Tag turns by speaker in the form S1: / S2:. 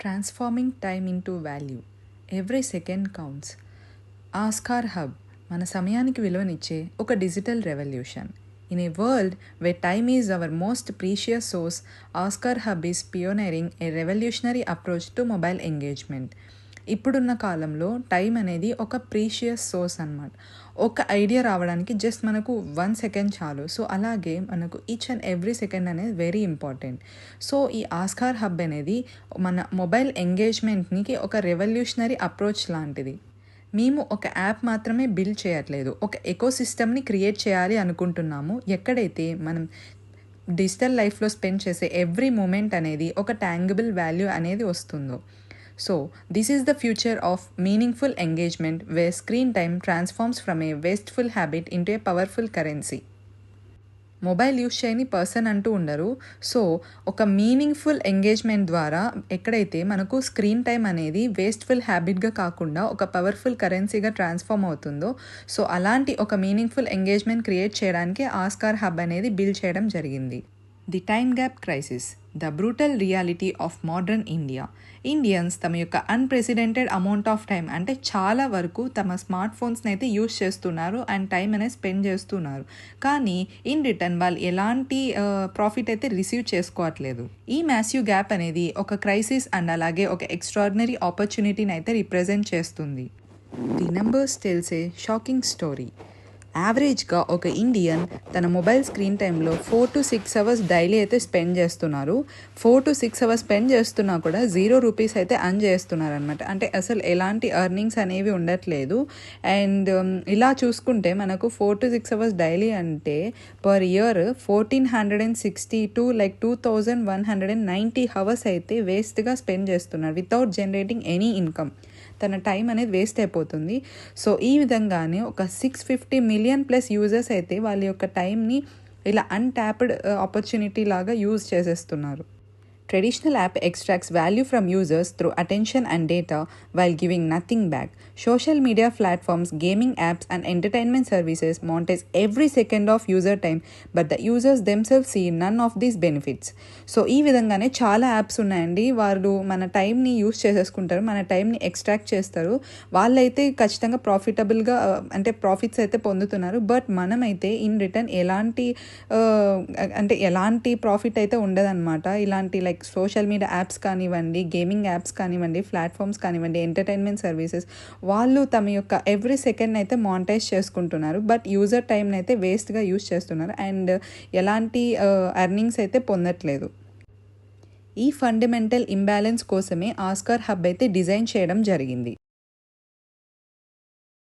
S1: Transforming time into value. Every second counts. Oscar Hub మన సమయానికి విలువనిచ్చే ఒక digital revolution. In a world where time is our most precious source, Oscar Hub is pioneering a revolutionary approach to mobile engagement. ఇప్పుడున్న కాలంలో time అనేది ఒక precious source అన్నమాట. ఒక ఐడియా రావడానికి జస్ట్ మనకు 1 సెకండ్ చాలు. సో అలాగే మనకు ఈచ్ అండ్ ఎవ్రీ సెకండ్ అనేది వెరీ ఇంపార్టెంట్. సో ఈ ఆస్కార్ హబ్ అనేది మన మొబైల్ ఎంగేజ్మెంట్కి ఒక రెవల్యూషనరీ అప్రోచ్ లాంటిది. మేము ఒక యాప్ మాత్రమే బిల్డ్ చేయట్లేదు, ఒక ఎకోసిస్టమ్ని క్రియేట్ చేయాలి అనుకుంటున్నాము. ఎక్కడైతే మనం డిజిటల్ లైఫ్లో స్పెండ్ చేసే ఎవ్రీ మూమెంట్ అనేది ఒక ట్యాంగిబుల్ వాల్యూ అనేది వస్తుందో. So, this is the future of meaningful engagement where screen time transforms from a wasteful habit into a powerful currency. Mobile use చేయని పర్సన్ అంటూ ఉండరు. సో ఒక మీనింగ్ఫుల్ ఎంగేజ్మెంట్ ద్వారా ఎక్కడైతే మనకు స్క్రీన్ టైం అనేది వేస్ట్ఫుల్ హ్యాబిట్గా కాకుండా ఒక పవర్ఫుల్ కరెన్సీగా ట్రాన్స్ఫార్మ్ అవుతుందో, సో అలాంటి ఒక మీనింగ్ఫుల్ ఎంగేజ్మెంట్ క్రియేట్ చేయడానికి ఆస్కార్ హబ్ అనేది బిల్డ్ చేయడం జరిగింది. The time gap crisis, the brutal reality of modern India. Indians తమ యొక్క అన్ప్రెసిడెంటెడ్ అమౌంట్ ఆఫ్ టైం, అంటే చాలా వరకు తమ స్మార్ట్ ఫోన్స్ని అయితే యూస్ చేస్తున్నారు అండ్ టైం అనేది స్పెండ్ చేస్తున్నారు. కానీ ఇన్ రిటర్న్ వాళ్ళు ఎలాంటి ప్రాఫిట్ అయితే రిసీవ్ చేసుకోవట్లేదు. ఈ మ్యాసివ్ గ్యాప్ అనేది ఒక క్రైసిస్ అండ్ అలాగే ఒక ఎక్స్ట్రాడినరీ ఆపర్చునిటీని అయితే రిప్రజెంట్ చేస్తుంది. The numbers tells a shocking story. యావరేజ్గా ఒక ఇండియన్ తన మొబైల్ స్క్రీన్ టైంలో 4 to 6 hours డైలీ అయితే స్పెండ్ చేస్తున్నారు. 4 to 6 hours స్పెండ్ చేస్తున్నా కూడా ₹0 అయితే అర్న్ చేస్తున్నారు అనమాట. అంటే అసలు ఎలాంటి ఎర్నింగ్స్ అనేవి ఉండట్లేదు. అండ్ ఇలా చూసుకుంటే మనకు 4 to 6 hours డైలీ అంటే పర్ ఇయర్ 1462 లైక్ 2190 hours అయితే వేస్ట్గా స్పెండ్ చేస్తున్నారు వితౌట్ జనరేటింగ్ ఎనీ ఇన్కమ్. తన టైం అనేది వేస్ట్ అయిపోతుంది. సో ఈ విధంగానే ఒక 650 million ప్లస్ యూజర్స్ అయితే వాళ్ళ యొక్క టైంని ఇలా అన్ట్యాప్డ్ ఆపర్చునిటీ లాగా యూజ్ చేసేస్తున్నారు. Traditional app extracts value from users through attention and data while giving nothing back. Social media platforms, gaming apps and entertainment services monetize every second of user time, but the users themselves see none of these benefits. So ఈ విధంగానే చాలా apps ఉన్నాయండి. వాళ్ళు మన టైంని use చేసేసుకుంటారు, మన టైంని extract చేస్తారు. వాళ్ళైతే ఖచ్చితంగా ప్రాఫిటబుల్గా అంటే ప్రాఫిట్స్ అయితే పొందుతున్నారు. బట్ మనమైతే ఇన్ రిటర్న్ ఎలాంటి ప్రాఫిట్ అయితే ఉండదన్నమాట. ఇలాంటి లైక్ సోషల్ మీడియా యాప్స్ కానివ్వండి, గేమింగ్ యాప్స్ కానివ్వండి, ప్లాట్ఫామ్స్ కానివ్వండి, ఎంటర్టైన్మెంట్ సర్వీసెస్, వాళ్ళు తమ యొక్క ఎవ్రీ సెకండ్ అయితే మానిటైజ్ చేసుకుంటున్నారు. బట్ యూజర్ టైంని అయితే వేస్ట్గా యూజ్ చేస్తున్నారు అండ్ ఎలాంటి ఎర్నింగ్స్ అయితే పొందట్లేదు. ఈ ఫండమెంటల్ ఇంబ్యాలెన్స్ కోసమే ఆస్కార్ హబ్ అయితే డిజైన్ చేయడం జరిగింది.